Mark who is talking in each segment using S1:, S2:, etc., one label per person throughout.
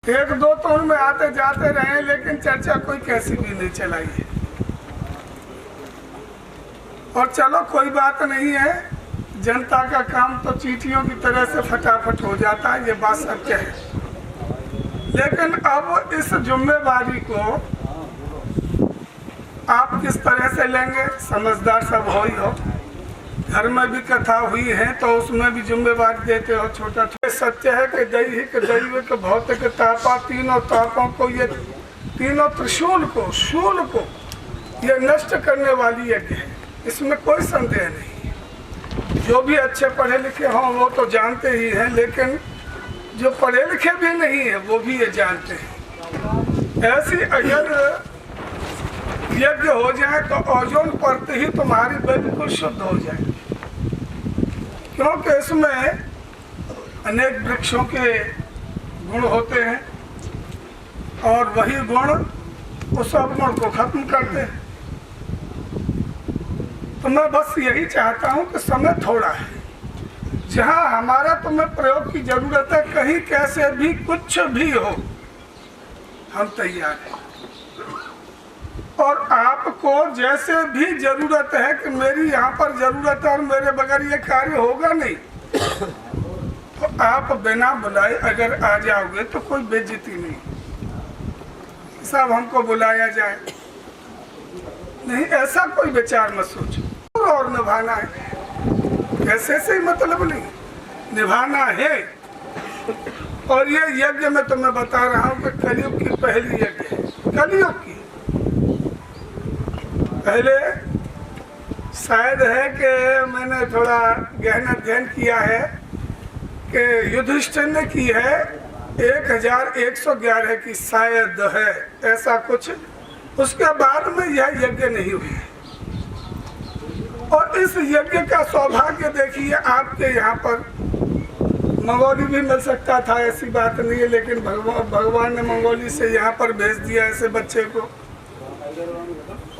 S1: एक दो तो उनमें आते जाते रहे, लेकिन चर्चा कोई कैसी भी नहीं चलाई है। और चलो कोई बात नहीं है, जनता का काम तो चींटियों की तरह से फटाफट हो जाता है, ये बात सत्य है। लेकिन अब इस जिम्मेवारी को आप किस तरह से लेंगे, समझदार सब हो ही हो। घर में भी कथा हुई है तो उसमें भी जिम्मेवारी देते हो। छोटा सत्य है कि दैहिक दैविक भौतिक तापा, तीनों तापों को, ये तीनों त्रिशूल को, शूल को ये नष्ट करने वाली यज्ञ है, इसमें कोई संदेह नहीं। जो भी अच्छे पढ़े लिखे हों वो तो जानते ही हैं, लेकिन जो पढ़े लिखे भी नहीं है वो भी ये जानते हैं। ऐसी अगर यज्ञ हो जाए तो ओजोन परत ही तुम्हारी बिल्कुल शुद्ध हो जाए, क्योंकि इसमें अनेक वृक्षों के गुण होते हैं और वही गुण उस अवगुण को खत्म करते हैं। तो मैं बस यही चाहता हूं कि समय थोड़ा है, जहां हमारा तुम्हें प्रयोग की जरूरत है, कहीं कैसे भी कुछ भी हो हम तैयार हैं। और आपको जैसे भी जरूरत है कि मेरी यहाँ पर जरूरत है और मेरे बगैर ये कार्य होगा नहीं, तो आप बिना बुलाए अगर आ जाओगे तो कोई बेइज्जती नहीं, सब हमको बुलाया जाए नहीं, ऐसा कोई विचार मत सोचो। और निभाना है, ऐसे से ही मतलब नहीं, निभाना है। और ये यज्ञ मैं तुम्हें बता रहा हूँ कि कलयुग की पहली यज्ञ है, कलयुग की। पहले शायद है कि मैंने थोड़ा गहन अध्ययन किया है कि युधिष्ठिर ने की है 1111 की, शायद है ऐसा कुछ। उसके बाद में यह यज्ञ नहीं हुई। और इस यज्ञ का सौभाग्य देखिए, आपके यहाँ पर मंगोली भी मिल सकता था, ऐसी बात नहीं है, लेकिन भगवान ने मंगोली से यहाँ पर भेज दिया ऐसे बच्चे को।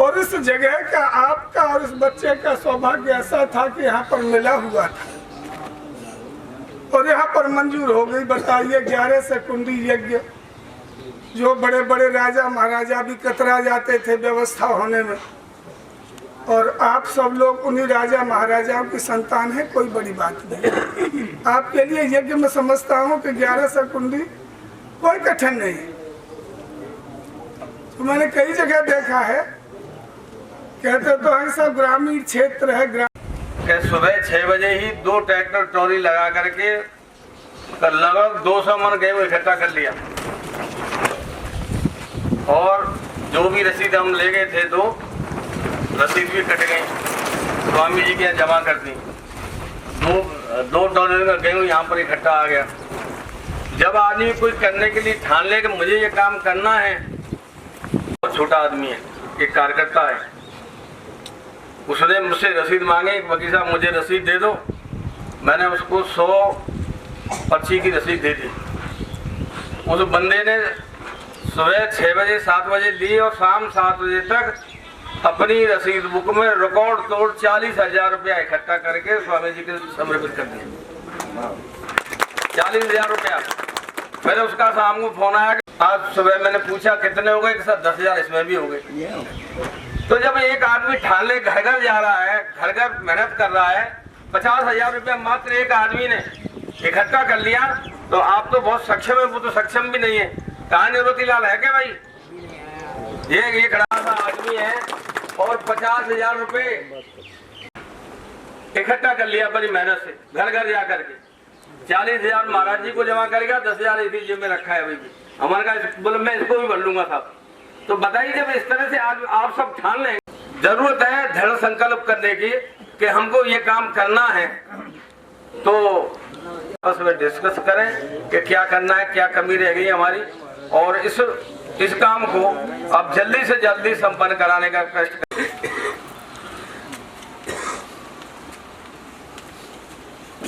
S1: और इस जगह का, आपका और इस बच्चे का सौभाग्य ऐसा था कि यहाँ पर मिला हुआ था और यहाँ पर मंजूर हो गई। बताइए, 11 सेकुंडी यज्ञ, जो बड़े बड़े राजा महाराजा भी कतरा जाते थे व्यवस्था होने में, और आप सब लोग उन्हीं राजा महाराजाओं की संतान है, कोई बड़ी बात नहीं। आपके लिए यज्ञ में समझता हूँ कि 11 सेकुंडी कोई कठिन नहीं। तो मैंने कई जगह देखा है, कहते तो है सब ग्रामीण क्षेत्र है।
S2: सुबह 6 बजे ही 2 ट्रैक्टर ट्रॉली लगा करके लगभग 200 मन गेहूं इकट्ठा कर लिया, और जो भी रसीद हम ले गए थे, 2 रसीद भी कट गई, स्वामी जी के यहाँ जमा कर दी। 2 टन का गेहूं यहाँ पर इकट्ठा आ गया। जब आदमी कुछ करने के लिए ठान ले कि मुझे ये काम करना है, बहुत छोटा आदमी है, एक कार्यकर्ता है, उसने मुझसे रसीद मांगे, वकील साहब मुझे रसीद दे दो। मैंने उसको 100 पर्ची की रसीद दे दी। उस बंदे ने सुबह 6 बजे 7 बजे ली और शाम 7 बजे तक अपनी रसीद बुक में रिकॉर्ड तोड़ 40,000 रुपया इकट्ठा करके स्वामी जी के समर्पित कर दिया। 40,000 रुपया। फिर उसका शाम को फोन आया, आज सुबह मैंने पूछा कितने हो गए, कि सर 10,000 इसमें भी हो गए। तो जब एक आदमी ठान ले, घर घर जा रहा है, घर घर मेहनत कर रहा है, 50,000 रुपया मात्र एक आदमी ने इकट्ठा कर लिया, तो आप तो बहुत सक्षम है, वो तो सक्षम भी नहीं है। कहाँ निवृत्ति लाल है क्या भाई? ये खड़ा सा आदमी है और 50,000 रुपये इकट्ठा कर लिया अपनी मेहनत से, घर घर जा करके। 40,000 महाराज जी को जमा करेगा, 10,000 इसी जेब में रखा है अभी भी। हमारे का बोले मैं इसको भी भर लूंगा साहब। तो बताइए, जब इस तरह से आप सब ठान लें, जरूरत है दृढ़ संकल्प करने की कि हमको ये काम करना है, तो उसमें डिस्कस करें कि क्या करना है, क्या कमी रह गई हमारी, और इस काम को अब जल्दी से जल्दी संपन्न कराने का कष्ट करें।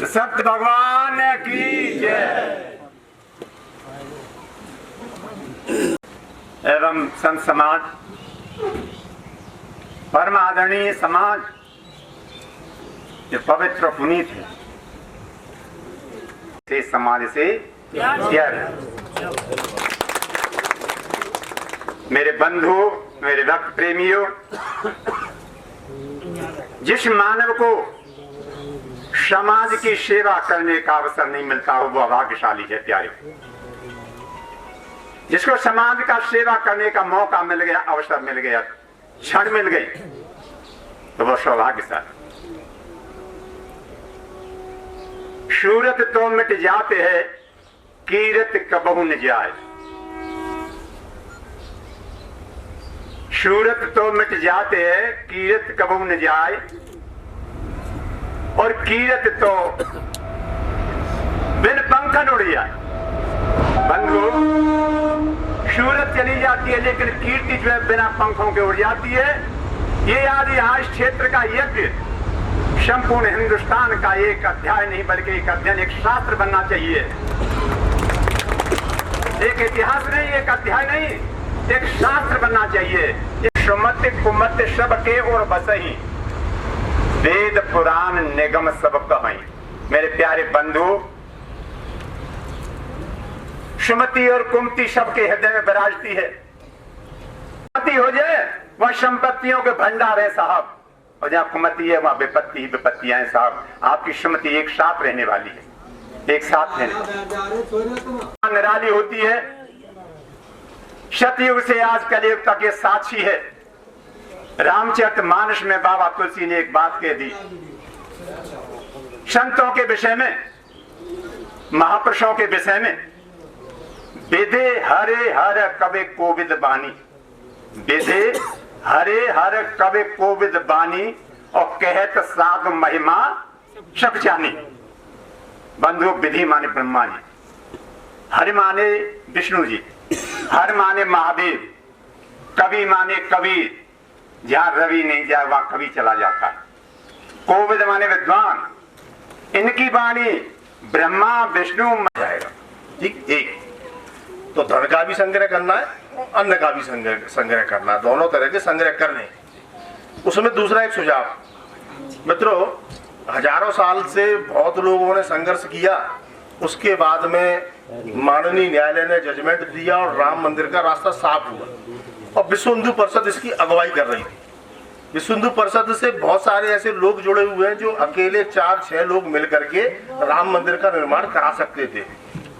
S3: सत्य भगवान की जय। एवं संत समाज, परम आदरणीय समाज, जो पवित्र पुनीत है, से समाज से मेरे बंधु, मेरे भक्त प्रेमियों, जिस मानव को समाज की सेवा करने का अवसर नहीं मिलता हो वो अभाग्यशाली है प्यारे। जिसको समाज का सेवा करने का मौका मिल गया, अवसर मिल गया, क्षण मिल गई, तो वो सौभाग्यशाली। सूरत तो मिट जाते हैं, कीरत कबहू न जाए। सूरत तो मिट जाते हैं, कीरत कबहू न जाए, और कीरत तो बिन पंखन उड़ जाए। बंधु, सूरत चली जाती है लेकिन कीर्ति जो है बिना पंखों के उड़ जाती है। ये आज यहाँ इस क्षेत्र का यज्ञ संपूर्ण हिंदुस्तान का एक अध्याय नहीं बल्कि एक अध्ययन, एक शास्त्र बनना चाहिए। एक इतिहास नहीं, एक अध्याय नहीं, एक शास्त्र बनना चाहिए। सुमत कुमत सबके और बसही, वेद पुराण निगम सब कहीं। मेरे प्यारे बंधु, सुमति और कुमति सबके हृदय में विराजती है। सुमति हो जाए वह संपत्तियों के भंडार है साहब, और जहाँ कुमति है वहाँ विपत्ति ही विपत्तियां हैं साहब। आपकी सुमति एक साथ रहने वाली है, एक साथ रहने निराली होती है। सतयुग से आज कलयुग तक ये साक्षी है। रामचरितमानस में बाबा तुलसी ने एक बात कह दी संतों के विषय में, महापुरुषों के विषय में। विदे हरे हर कवि कोविद बानी, विदे हरे हर कवि कोविद बानी, और कहत साध महिमा सब जानी। बंधु, विधि माने ब्रह्मा जी, हरि माने विष्णु जी, हर माने महादेव, कवि माने कबीर, जहां रवि नहीं जाए वहां कवि चला जाता है। कोविद माने विद्वान, इनकी वाणी ब्रह्मा विष्णु
S4: जाएगा। ठीक, एक तो धन का भी संग्रह करना है, अन्न का भी संग्रह करना है, दोनों तरह के संग्रह करने। उसमें दूसरा एक सुझाव, मित्रों, हजारों साल से बहुत लोगों ने संघर्ष किया, उसके बाद में माननीय न्यायालय ने जजमेंट दिया और राम मंदिर का रास्ता साफ हुआ। और विश्व हिंदू परिषद इसकी अगुवाई कर रही थी। विश्व हिंदू परिषद से बहुत सारे ऐसे लोग जुड़े हुए हैं जो अकेले 4-6 लोग मिलकर के राम मंदिर का निर्माण करा सकते थे,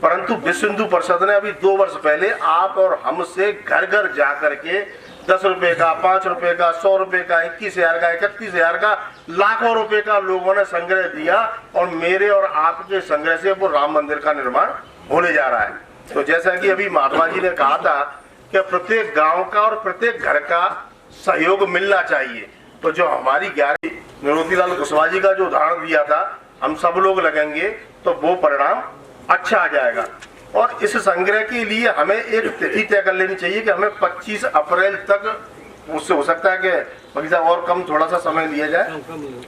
S4: परंतु विश्व हिंदू परिषद ने अभी 2 वर्ष पहले आप और हमसे घर घर जा करके 10 रुपए का, 5 रुपए का, 100 रुपए का, 21,000 का, 31,000 का, लाखों रुपए का लोगों ने संग्रह दिया, और मेरे और आपके संग्रह से वो राम मंदिर का निर्माण होने जा रहा है। तो जैसा कि अभी महात्मा जी ने कहा था कि प्रत्येक गांव का और प्रत्येक घर का सहयोग मिलना चाहिए। तो जो हमारी 11 निवृत्तिलाल कुशवाहा जी का जो उदाहरण दिया था, हम सब लोग लगेंगे तो वो परिणाम अच्छा आ जाएगा। और इस संग्रह के लिए हमें एक तिथि तय कर लेनी चाहिए कि हमें 25 अप्रैल तक, उससे हो सकता है कि बगीचा और कम थोड़ा सा समय लिया जाए,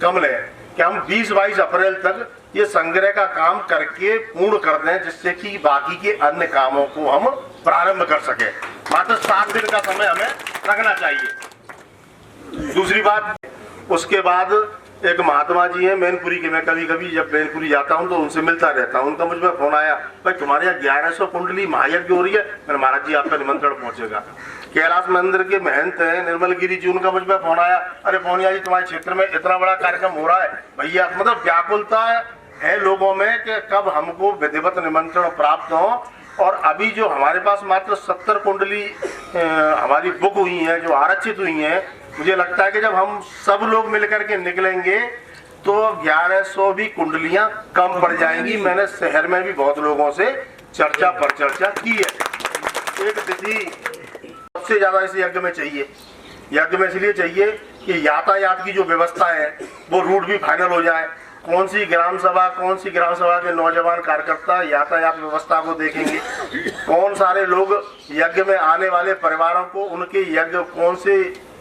S4: कम ले, कि हम 20-22 अप्रैल तक ये संग्रह का काम करके पूर्ण कर दें, जिससे कि बाकी के अन्य कामों को हम प्रारंभ कर सके। मात्र 7 दिन का समय हमें रखना चाहिए। दूसरी बात, उसके बाद एक महात्मा जी हैं मैनपुरी के, मैं कभी कभी जब मैनपुरी जाता हूं तो उनसे मिलता रहता हूं। उनका मुझ में फोन आया, भाई तुम्हारे यहाँ 1100 कुंडली महायज्ञ हो रही है। मैंने, महाराज जी आपका निमंत्रण पहुंचेगा। कैलाश मंदिर के महंत हैं निर्मल गिरी जी, उनका मुझ में फोन आया, अरे पौनिया जी तुम्हारे क्षेत्र में इतना बड़ा कार्यक्रम हो रहा है। भैया मतलब व्याकुलता है लोगों में कि कब हमको विधिवत निमंत्रण प्राप्त हो। और अभी जो हमारे पास मात्र 70 कुंडली हमारी बुक हुई है, जो आरक्षित हुई है, मुझे लगता है कि जब हम सब लोग मिलकर के निकलेंगे तो 1100 भी कुंडलियां कम पड़ जाएंगी। मैंने शहर में भी बहुत लोगों से चर्चा पर चर्चा की है। एक तिथि सबसे ज्यादा इस यज्ञ में चाहिए। यज्ञ में इसलिए चाहिए कि यातायात की जो व्यवस्था है वो रूट भी फाइनल हो जाए। कौन सी ग्राम सभा के नौजवान कार्यकर्ता यातायात व्यवस्था को देखेंगे, कौन सारे लोग यज्ञ में आने वाले परिवारों को उनके यज्ञ कौन से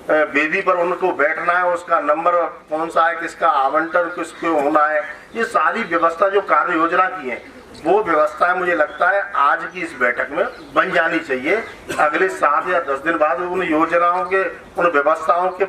S4: वेदी पर उनको बैठना है, उसका नंबर कौन सा है, किसका आवंटन किसको होना है, ये सारी व्यवस्था जो कार्य योजना की है वो व्यवस्थाएं मुझे लगता है आज की इस बैठक में बन जानी चाहिए। अगले 7 या 10 दिन बाद उन योजनाओं के, उन व्यवस्थाओं के